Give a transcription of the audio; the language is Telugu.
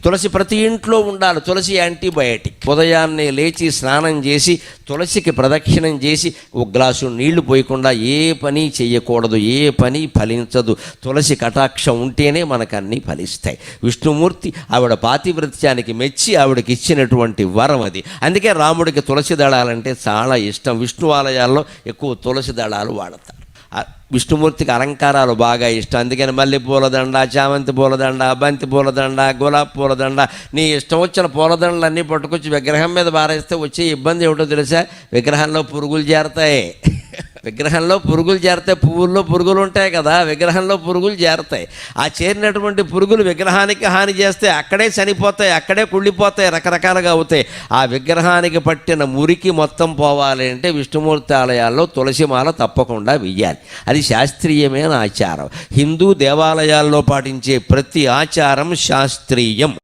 తులసి ప్రతి ఇంట్లో ఉండాలి. తులసి యాంటీబయాటిక్. ఉదయాన్నే లేచి స్నానం చేసి తులసికి ప్రదక్షిణం చేసి ఒక గ్లాసు నీళ్లు పోయకుండా ఏ పని చెయ్యకూడదు, ఏ పని ఫలించదు. తులసి కటాక్షం ఉంటేనే మనకు అన్నీ ఫలిస్తాయి. విష్ణుమూర్తి ఆవిడ పాతివ్రత్యానికి మెచ్చి ఆవిడకి ఇచ్చినటువంటి వరం అది. అందుకే రాముడికి తులసి దళాలంటే చాలా ఇష్టం. విష్ణు ఆలయాల్లో ఎక్కువ తులసి దళాలు వాడతారు. విష్ణుమూర్తికి అలంకారాలు బాగా ఇష్టం. అందుకని మల్లె పూలదండ, చామంతి పూలదండ, బంతి పూలదండ, గులాబీ పూలదండ, నీ ఇష్టం వచ్చిన పూలదండలన్నీ పట్టుకొచ్చి విగ్రహం మీద బారేస్తే వచ్చే ఇబ్బంది ఏమిటో తెలుసా? విగ్రహంలో పురుగులు చేరతాయి. విగ్రహంలో పురుగులు చేరతాయి. పువ్వుల్లో పురుగులు ఉంటాయి కదా, విగ్రహంలో పురుగులు చేరతాయి. ఆ చేరినటువంటి పురుగులు విగ్రహానికి హాని చేస్తే అక్కడే చనిపోతాయి, అక్కడే కుళ్ళిపోతాయి, రకరకాలుగా అవుతాయి. ఆ విగ్రహానికి పట్టిన మురికి మొత్తం పోవాలి అంటే విష్ణుమూర్తి ఆలయాల్లో తులసిమాల తప్పకుండా వెయ్యాలి. అది శాస్త్రీయమైన ఆచారం. హిందూ దేవాలయాల్లో పాటించే ప్రతి ఆచారం శాస్త్రీయం.